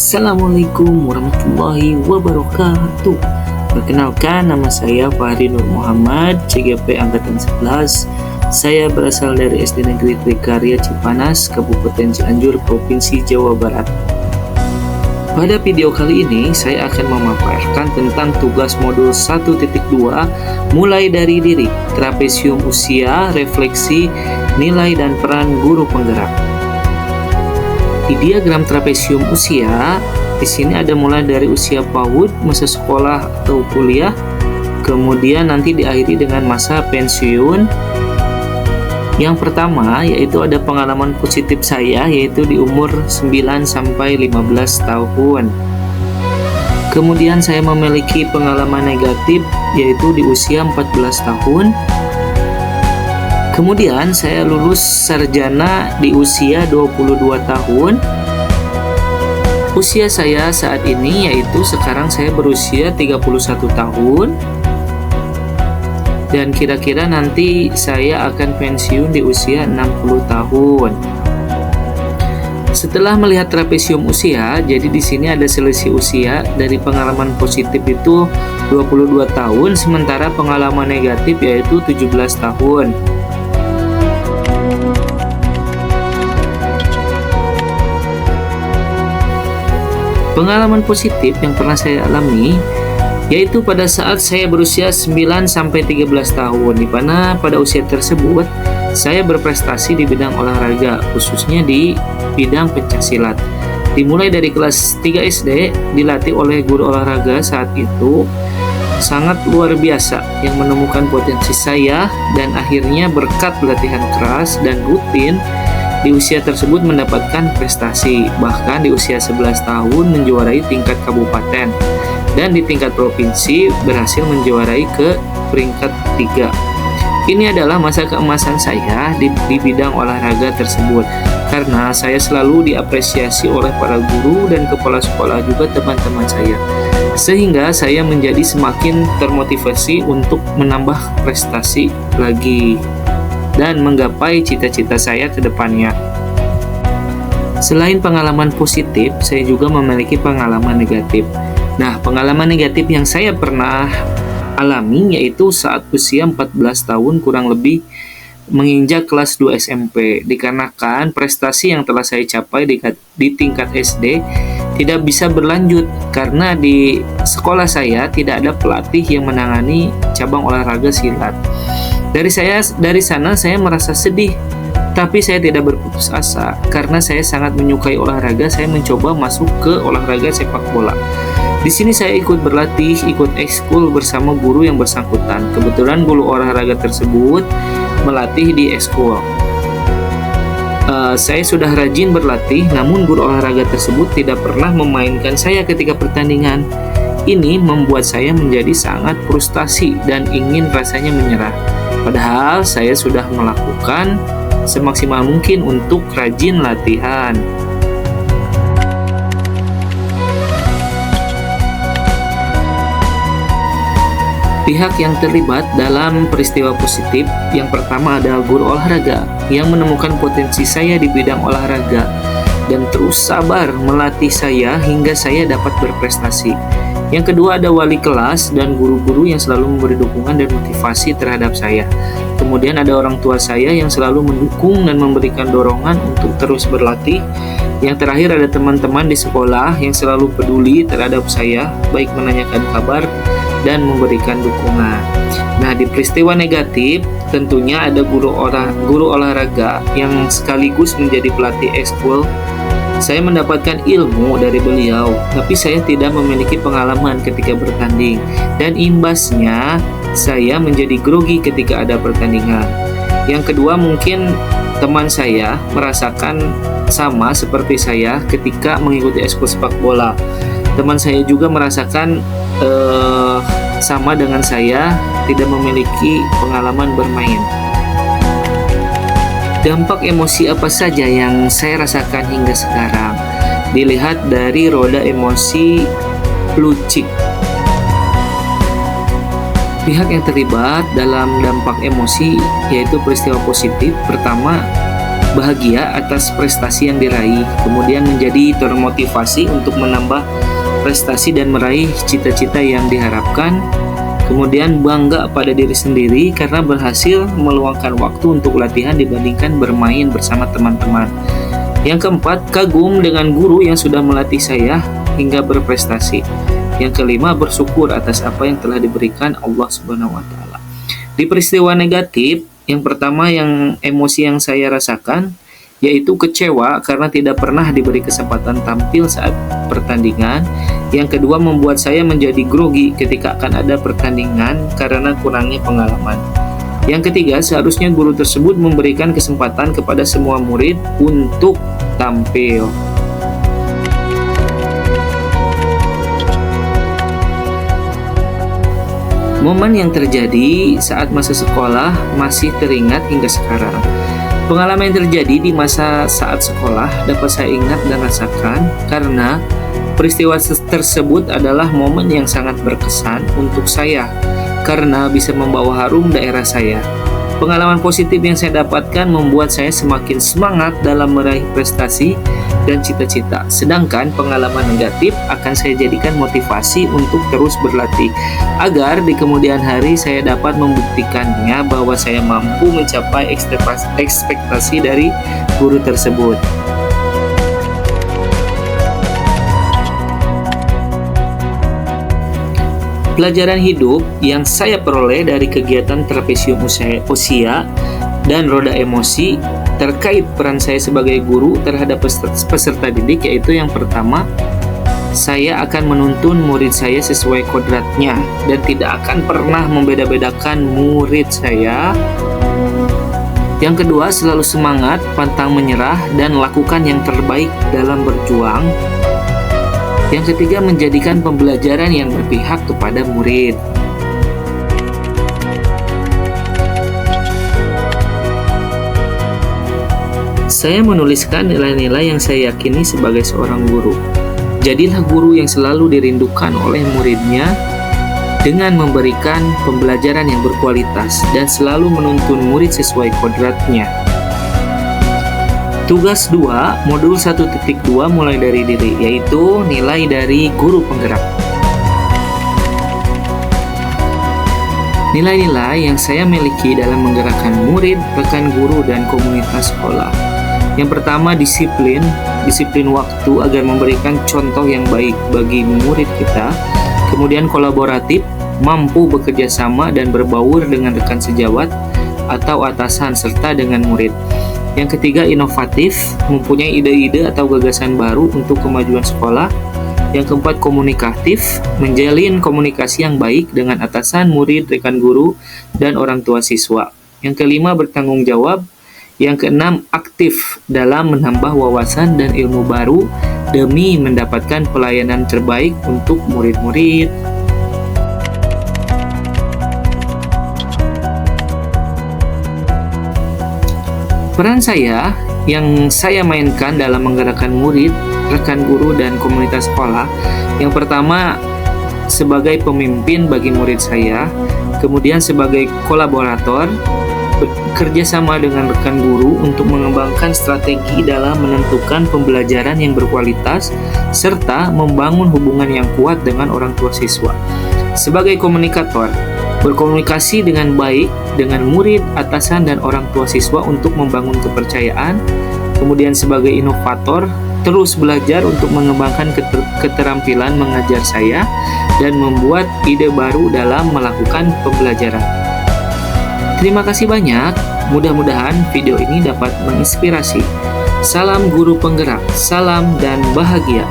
Assalamualaikum warahmatullahi wabarakatuh. Perkenalkan, nama saya Fahri Nur Muhammad, CGP Angkatan 11. Saya berasal dari SD Negeri Trikarya Cipanas, Kabupaten Cianjur, Provinsi Jawa Barat. Pada video kali ini, saya akan memaparkan tentang tugas modul 1.2 mulai dari diri, trapesium usia, refleksi, nilai dan peran guru penggerak. Di diagram trapesium usia, di sini ada mulai dari usia PAUD, masa sekolah atau kuliah, kemudian nanti diakhiri dengan masa pensiun. Yang pertama yaitu ada pengalaman positif saya, yaitu di umur 9 sampai 15 tahun. Kemudian saya memiliki pengalaman negatif, yaitu di usia 14 tahun. Kemudian saya lulus sarjana di usia 22 tahun. Usia saya saat ini yaitu sekarang saya berusia 31 tahun. Dan kira-kira nanti saya akan pensiun di usia 60 tahun. Setelah melihat trapesium usia, jadi di sini ada selisih usia. Dari pengalaman positif itu 22 tahun, sementara pengalaman negatif yaitu 17 tahun. Pengalaman positif yang pernah saya alami yaitu pada saat saya berusia 9 sampai 13 tahun, di mana pada usia tersebut saya berprestasi di bidang olahraga, khususnya di bidang pencaksilat. Dimulai dari kelas 3 SD, dilatih oleh guru olahraga saat itu sangat luar biasa yang menemukan potensi saya, dan akhirnya berkat latihan keras dan rutin di usia tersebut mendapatkan prestasi. Bahkan di usia 11 tahun menjuarai tingkat kabupaten, dan di tingkat provinsi berhasil menjuarai ke peringkat 3. Ini adalah masa keemasan saya di bidang olahraga tersebut, karena saya selalu diapresiasi oleh para guru dan kepala sekolah, juga teman-teman saya, sehingga saya menjadi semakin termotivasi untuk menambah prestasi lagi dan menggapai cita-cita saya ke depannya. Selain pengalaman positif, saya juga memiliki pengalaman negatif. Nah, pengalaman negatif yang saya pernah alami yaitu saat usia 14 tahun kurang lebih menginjak kelas 2 SMP. Dikarenakan prestasi yang telah saya capai di tingkat SD tidak bisa berlanjut karena di sekolah saya tidak ada pelatih yang menangani cabang olahraga silat. Dari sana saya merasa sedih, tapi saya tidak berputus asa karena saya sangat menyukai olahraga. Saya mencoba masuk ke olahraga sepak bola. Di sini saya ikut berlatih, ikut ekskul bersama guru yang bersangkutan. Kebetulan guru olahraga tersebut melatih di ekskul. Saya sudah rajin berlatih, namun guru olahraga tersebut tidak pernah memainkan saya ketika pertandingan. Ini membuat saya menjadi sangat frustasi dan ingin rasanya menyerah. Padahal saya sudah melakukan semaksimal mungkin untuk rajin latihan. Pihak yang terlibat dalam peristiwa positif yang pertama adalah guru olahraga yang menemukan potensi saya di bidang olahraga dan terus sabar melatih saya hingga saya dapat berprestasi. Yang kedua ada wali kelas dan guru-guru yang selalu memberi dukungan dan motivasi terhadap saya. Kemudian ada orang tua saya yang selalu mendukung dan memberikan dorongan untuk terus berlatih. Yang terakhir ada teman-teman di sekolah yang selalu peduli terhadap saya, baik menanyakan kabar dan memberikan dukungan. Nah, di peristiwa negatif tentunya ada guru olahraga yang sekaligus menjadi pelatih ekskul. Saya mendapatkan ilmu dari beliau, tapi saya tidak memiliki pengalaman ketika bertanding, dan imbasnya saya menjadi grogi ketika ada pertandingan. Yang kedua, mungkin teman saya merasakan sama seperti saya ketika mengikuti ekskul sepak bola. Teman saya juga merasakan sama dengan saya, tidak memiliki pengalaman bermain. Dampak emosi apa saja yang saya rasakan hingga sekarang? Dilihat dari roda emosi Lucik. Pihak yang terlibat dalam dampak emosi yaitu peristiwa positif. Pertama, bahagia atas prestasi yang diraih, kemudian menjadi termotivasi untuk menambah prestasi dan meraih cita-cita yang diharapkan, kemudian bangga pada diri sendiri karena berhasil meluangkan waktu untuk latihan dibandingkan bermain bersama teman-teman. Yang keempat, kagum dengan guru yang sudah melatih saya hingga berprestasi. Yang kelima, bersyukur atas apa yang telah diberikan Allah Subhanahu wa taala. Di peristiwa negatif, yang pertama yang emosi yang saya rasakan yaitu kecewa karena tidak pernah diberi kesempatan tampil saat pertandingan. Yang kedua, membuat saya menjadi grogi ketika akan ada pertandingan karena kurangnya pengalaman. Yang ketiga, seharusnya guru tersebut memberikan kesempatan kepada semua murid untuk tampil. Momen yang terjadi saat masa sekolah masih teringat hingga sekarang. Pengalaman yang terjadi di masa saat sekolah dapat saya ingat dan rasakan karena peristiwa tersebut adalah momen yang sangat berkesan untuk saya karena bisa membawa harum daerah saya. Pengalaman positif yang saya dapatkan membuat saya semakin semangat dalam meraih prestasi dan cita-cita. Sedangkan pengalaman negatif akan saya jadikan motivasi untuk terus berlatih agar di kemudian hari saya dapat membuktikannya bahwa saya mampu mencapai ekspektasi dari guru tersebut. Pelajaran hidup yang saya peroleh dari kegiatan trapesium usia dan roda emosi terkait peran saya sebagai guru terhadap peserta didik yaitu yang pertama, saya akan menuntun murid saya sesuai kodratnya dan tidak akan pernah membeda-bedakan murid saya. Yang kedua, selalu semangat, pantang menyerah, dan lakukan yang terbaik dalam berjuang. Yang ketiga, menjadikan pembelajaran yang berpihak kepada murid. Saya menuliskan nilai-nilai yang saya yakini sebagai seorang guru. Jadilah guru yang selalu dirindukan oleh muridnya dengan memberikan pembelajaran yang berkualitas dan selalu menuntun murid sesuai kodratnya. Tugas 2, modul 1.2 mulai dari diri, yaitu nilai dari guru penggerak. Nilai-nilai yang saya miliki dalam menggerakkan murid, rekan guru, dan komunitas sekolah. Yang pertama, disiplin waktu agar memberikan contoh yang baik bagi murid kita. Kemudian kolaboratif, mampu bekerja sama dan berbaur dengan rekan sejawat atau atasan serta dengan murid. Yang ketiga, inovatif, mempunyai ide-ide atau gagasan baru untuk kemajuan sekolah. Yang keempat, komunikatif, menjalin komunikasi yang baik dengan atasan, murid, rekan guru, dan orang tua siswa. Yang kelima, bertanggung jawab. Yang keenam, aktif dalam menambah wawasan dan ilmu baru demi mendapatkan pelayanan terbaik untuk murid-murid. Peran saya yang saya mainkan dalam menggerakkan murid, rekan guru, dan komunitas sekolah. Yang pertama, sebagai pemimpin bagi murid saya, kemudian sebagai kolaborator, bekerja sama dengan rekan guru untuk mengembangkan strategi dalam menentukan pembelajaran yang berkualitas, serta membangun hubungan yang kuat dengan orang tua siswa. Sebagai komunikator, berkomunikasi dengan baik dengan murid, atasan, dan orang tua siswa untuk membangun kepercayaan. Kemudian sebagai inovator, terus belajar untuk mengembangkan keterampilan mengajar saya dan membuat ide baru dalam melakukan pembelajaran. Terima kasih banyak, mudah-mudahan video ini dapat menginspirasi. Salam guru penggerak, salam dan bahagia.